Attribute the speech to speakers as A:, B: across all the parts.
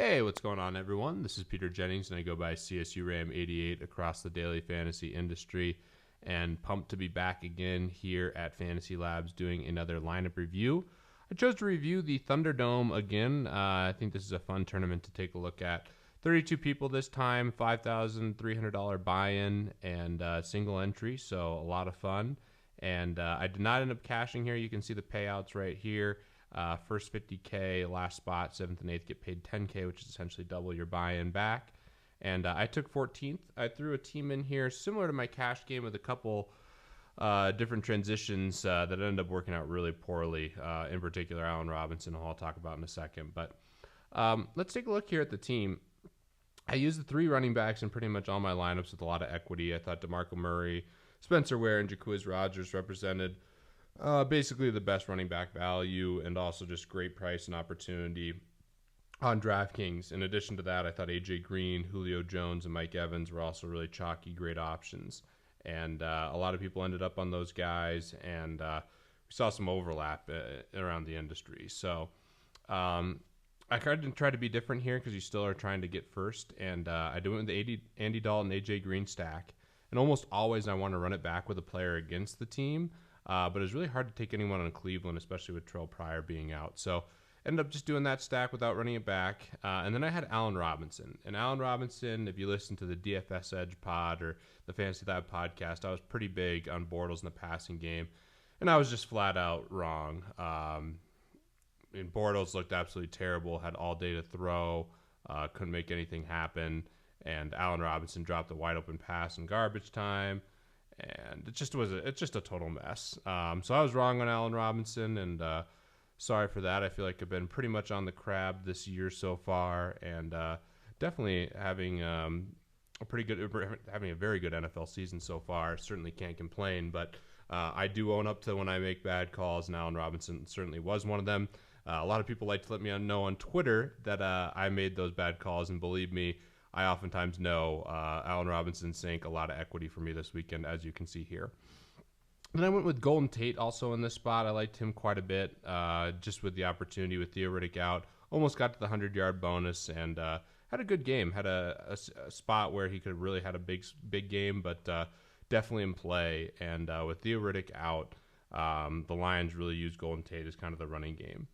A: Hey, what's going on, everyone? This is Peter Jennings, and I go by CSURAM88 across the daily fantasy industry, and pumped to be back again here at FantasyLabs doing another lineup review. I chose to review the Thunderdome again. I think this is a fun tournament to take a look at. 32 people this time, $5,300 buy-in, and single entry, so a lot of fun. And I did not end up cashing here. You can see the payouts right here. First 50K, last spot, 7th and 8th get paid 10K, which is essentially double your buy-in back. And I took 14th. I threw a team in here similar to my cash game with a couple different transitions that ended up working out really poorly. In particular, Allen Robinson, who I'll talk about in a second. But let's take a look here at the team. I used the 3 running backs in pretty much all my lineups with a lot of equity. I thought DeMarco Murray, Spencer Ware, and Jacquizz Rodgers represented basically the best running back value and also just great price and opportunity on DraftKings. In addition to that, I thought A.J. Green, Julio Jones, and Mike Evans were also really chalky, great options. And a lot of people ended up on those guys, and we saw some overlap around the industry. So I tried to be different here because you still are trying to get first. And I do it with the Andy Dalton, A.J. Green stack. And almost always I want to run it back with a player against the team. But it was really hard to take anyone on Cleveland, especially with Terrell Pryor being out. So ended up just doing that stack without running it back. And then I had Allen Robinson. And Allen Robinson, if you listen to the DFS Edge pod or the Fantasy Lab podcast, I was pretty big on Bortles in the passing game. And I was just flat out wrong. Bortles looked absolutely terrible, had all day to throw, couldn't make anything happen. And Allen Robinson dropped a wide open pass in garbage time. And it's just a total mess. So I was wrong on Allen Robinson, and sorry for that. I feel like I've been pretty much on the crab this year so far, and definitely having having a very good NFL season so far. Certainly can't complain, but I do own up to when I make bad calls, and Allen Robinson certainly was one of them. A lot of people like to let me know on Twitter that I made those bad calls, and believe me, I oftentimes know Allen Robinson sank a lot of equity for me this weekend, as you can see here. Then I went with Golden Tate also in this spot. I liked him quite a bit, just with the opportunity with Theo Riddick out. Almost got to the 100-yard bonus and had a good game. Had a spot where he could have really had a big game, but definitely in play. And with Theo Riddick out, the Lions really used Golden Tate as kind of the running game.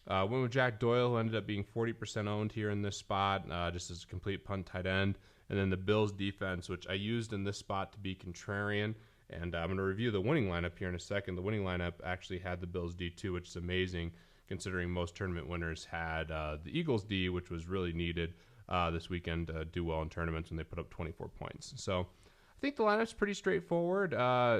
A: Went with Jack Doyle, who ended up being 40% owned here in this spot, just as a complete punt tight end. And then the Bills defense, which I used in this spot to be contrarian. And I'm going to review the winning lineup here in a second. The winning lineup actually had the Bills D2, which is amazing considering most tournament winners had the Eagles D, which was really needed this weekend to do well in tournaments when they put up 24 points. So I think the lineup's pretty straightforward.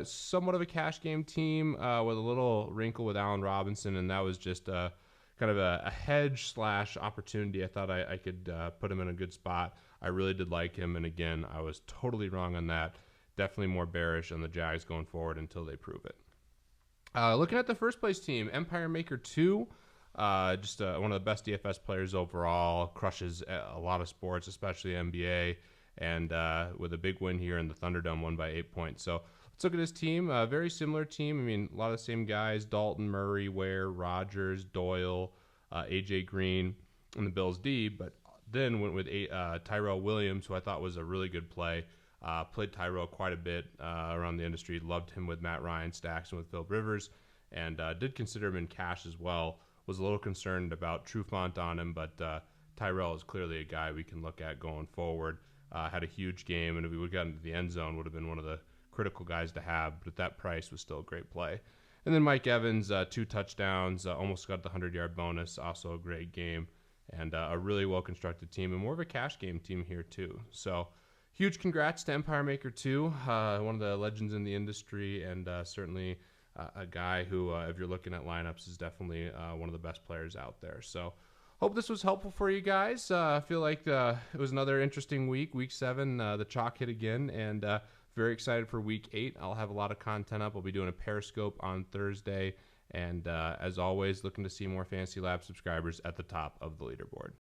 A: Somewhat of a cash game team with a little wrinkle with Allen Robinson, and that was just kind of a hedge / opportunity. I thought I could put him in a good spot. I really did like him, and again, I was totally wrong on that. Definitely more bearish on the Jags going forward until they prove it. Looking at the first place team, Empire Maker 2, just one of the best DFS players overall, crushes a lot of sports, especially NBA, and with a big win here in the Thunderdome, won by 8 points. So let's look at his team. Very similar team. I mean, a lot of the same guys: Dalton, Murray, Ware, Rodgers, Doyle, A.J. Green, and the Bills D. But then went with Tyrell Williams, who I thought was a really good play. Played Tyrell quite a bit around the industry. Loved him with Matt Ryan stacks and with Phil Rivers, and did consider him in cash as well. Was a little concerned about Trufant on him, but Tyrell is clearly a guy we can look at going forward. Had a huge game, and if we would have gotten to the end zone, would have been one of the critical guys to have, but at that price was still a great play. And then Mike Evans, 2 touchdowns, almost got the 100-yard bonus, also a great game, and a really well-constructed team, and more of a cash game team here too. So huge congrats to Empire Maker 2, one of the legends in the industry, and certainly a guy who, if you're looking at lineups, is definitely one of the best players out there. So hope this was helpful for you guys. I feel like it was another interesting week. Week 7, the chalk hit again, and very excited for Week 8. I'll have a lot of content up. I'll be doing a Periscope on Thursday, and as always, looking to see more Fantasy Lab subscribers at the top of the leaderboard.